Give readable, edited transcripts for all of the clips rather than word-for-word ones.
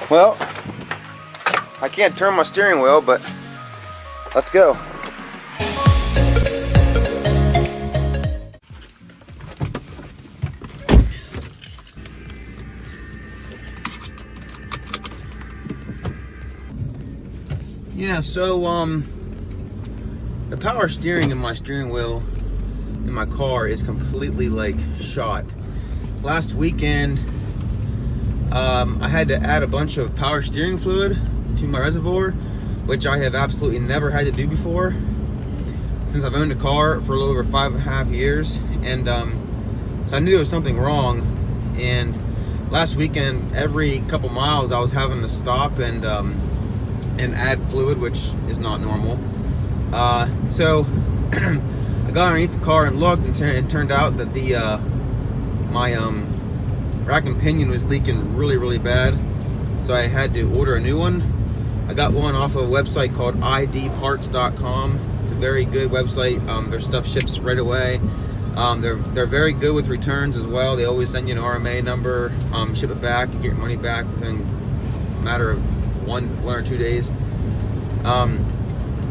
Well, I can't turn my steering wheel, but let's go. Yeah, so the power steering in my steering wheel in my car is completely like shot. Last weekend I had to add a bunch of power steering fluid to my reservoir, which I have absolutely never had to do before since I've owned a car for a little over 5.5 years. And so I knew there was something wrong, and last weekend every couple miles I was having to stop and add fluid, which is not normal. So I got underneath the car and looked, and it turned out that the my rack and pinion was leaking really bad, so I had to order a new one. I got one off of a website called idparts.com. It's a very good website. Their stuff ships right away. They're very good with returns as well. They always send you an RMA number, ship it back, you get your money back within a matter of one or 2 days.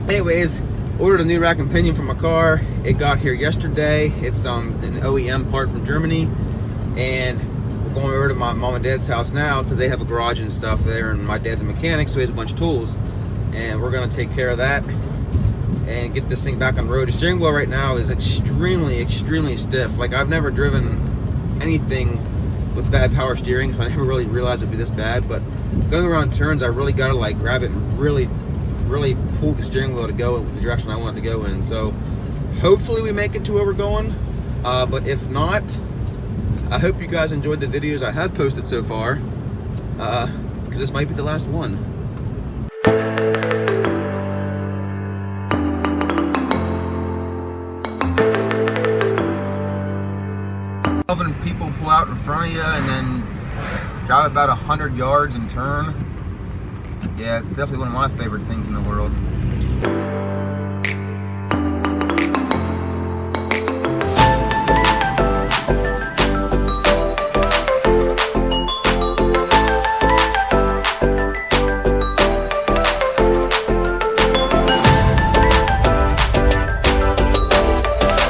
Anyways, ordered a new rack and pinion for my car. It got here yesterday. It's an OEM part from Germany, and we're going over to my mom and dad's house now because they have a garage and stuff there, and my dad's a mechanic, so he has a bunch of tools, and we're going to take care of that and get this thing back on the road. The steering wheel right now is extremely stiff. Like, I've never driven anything with bad power steering, so I never really realized it'd be this bad. But going around turns, I really gotta like grab it and really pull the steering wheel to go in the direction I want it to go in. So hopefully we make it to where we're going, but if not, I hope you guys enjoyed the videos I have posted so far, because this might be the last one. When people pull out in front of you and then drive about 100 yards and turn, yeah, it's definitely one of my favorite things in the world.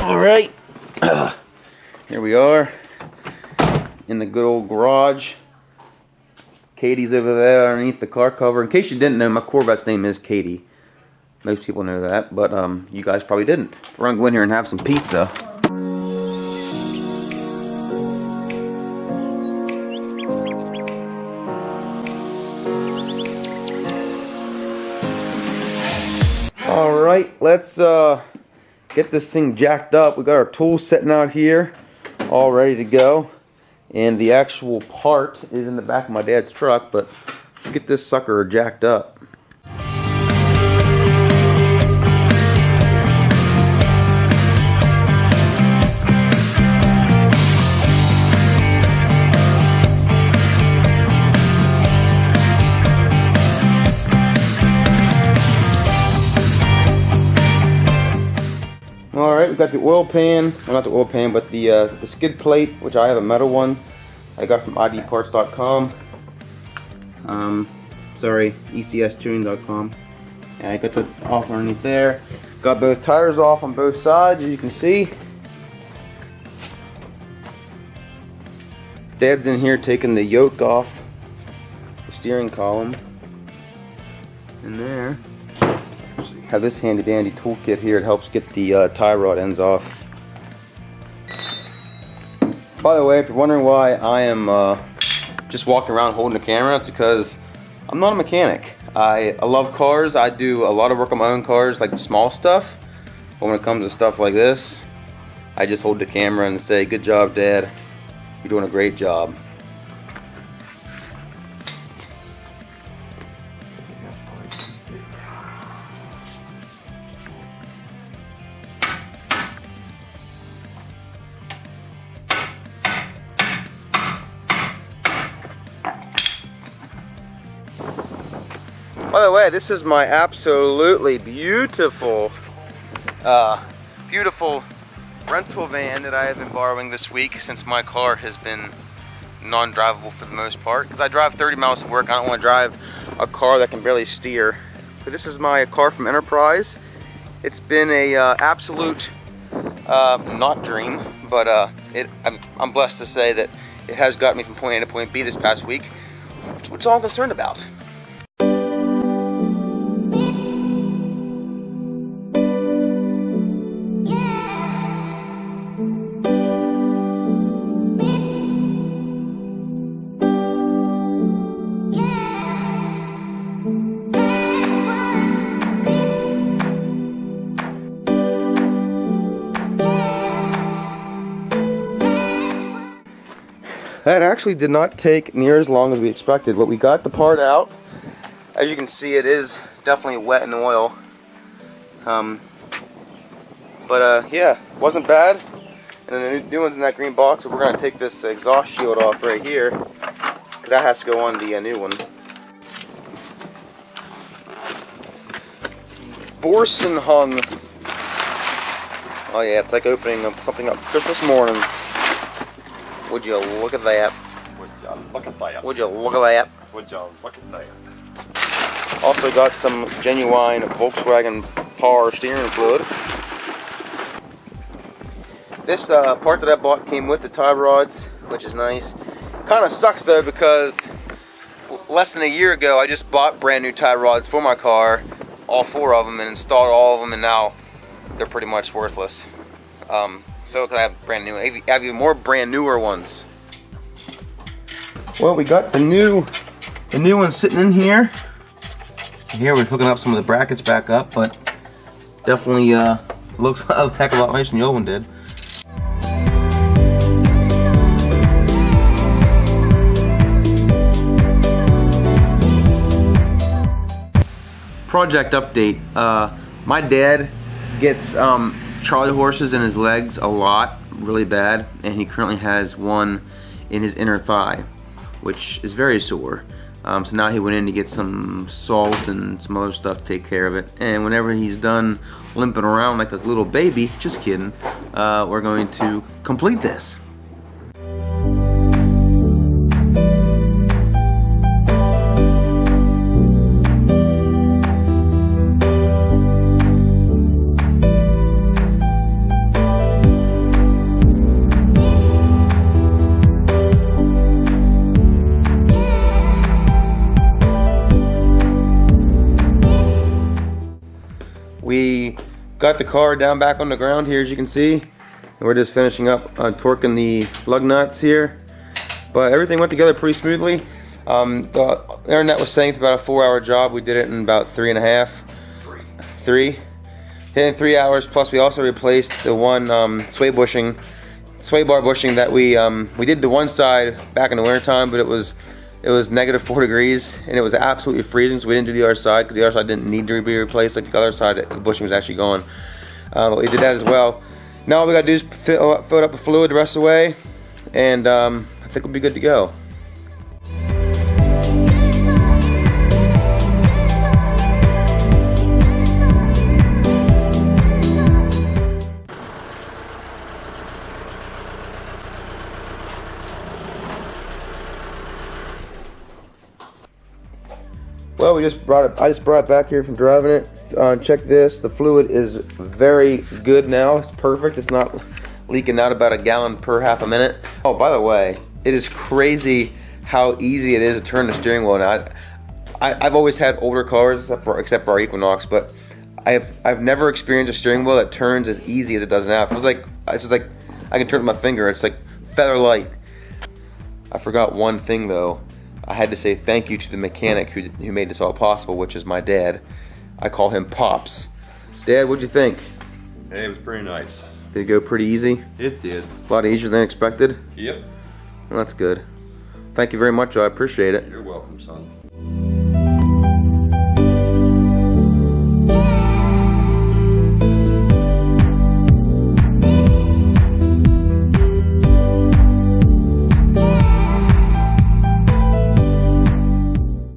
All right. Here we are in the good old garage. Katie's over there underneath the car cover. In case you didn't know, my Corvette's name is Katie. Most people know that, but you guys probably didn't. We're gonna go in here and have some pizza. All right, let's get this thing jacked up. We got our tools sitting out here, all ready to go, and the actual part is in the back of my dad's truck, but let's get this sucker jacked up. Alright, we've got the oil pan, well, not the oil pan, but the skid plate, which I have a metal one I got from idparts.com. Sorry, ecstuning.com. And I got the off underneath there. Got both tires off on both sides, as you can see. Dad's in here taking the yoke off the steering column. In there. Have this handy dandy toolkit here. It helps get the tie rod ends off. By the way, if you're wondering why I am just walking around holding the camera, it's because I'm not a mechanic. I love cars. I do a lot of work on my own cars, like the small stuff. But when it comes to stuff like this, I just hold the camera and say, "Good job, Dad. You're doing a great job." By the way, this is my absolutely beautiful rental van that I have been borrowing this week since my car has been non-drivable for the most part, because I drive 30 miles to work. I don't want to drive a car that can barely steer. So this is my car from Enterprise. It's been a absolute not dream, but I'm blessed to say that it has got me from point A to point B this past week, which is all I'm concerned about. That actually did not take near as long as we expected, but we got the part out. As you can see, it is definitely wet in oil. Yeah, wasn't bad. And then the new one's in that green box, so we're gonna take this exhaust shield off right here, because that has to go on the new one. Borsenhung. Oh yeah, it's like opening something up Christmas morning. Would you look at that? Would you look at that? Would you look at that? Would you look at that? Also got some genuine Volkswagen power steering fluid. This part that I bought came with the tie rods, which is nice. Kind of sucks though, because less than a year ago I just bought brand new tie rods for my car, all 4 of them, and installed all of them, and now they're pretty much worthless. So I have brand new, I have even more brand newer ones. Well, we got the new one sitting in here. Here we're hooking up some of the brackets back up, but definitely looks a heck of a lot nicer than the old one did. Project update. My dad gets Charlie horses in his legs a lot, really bad, and he currently has one in his inner thigh, which is very sore. So now he went in to get some salt and some other stuff to take care of it. And whenever he's done limping around like a little baby, just kidding, we're going to complete this. We got the car down back on the ground here, as you can see, and we're just finishing up torquing the lug nuts here. But everything went together pretty smoothly. The internet was saying it's about a 4-hour job. We did it in about 3.5. 3. In 3 hours. Plus, we also replaced the one sway bar bushing that we did the one side back in the winter time, but it was -4 degrees and it was absolutely freezing, so we didn't do the other side because the other side didn't need to be replaced. Like the other side, the bushing was actually gone. But we did that as well. Now all we gotta do is fill it up with fluid the rest of the way, and I think we'll be good to go. Well, I just brought it back here from driving it. Check this. The fluid is very good now. It's perfect. It's not leaking out about a gallon per half a minute. Oh, by the way, it is crazy how easy it is to turn the steering wheel. Now, I've always had older cars, except for our Equinox, but I've never experienced a steering wheel that turns as easy as it does now. It feels like it's just like I can turn it with my finger. It's like feather light. I forgot one thing though. I had to say thank you to the mechanic who made this all possible, which is my dad. I call him Pops. Dad, what'd you think? Hey, it was pretty nice. Did it go pretty easy? It did. A lot easier than expected? Yep. Well, that's good. Thank you very much, I appreciate it. You're welcome, son.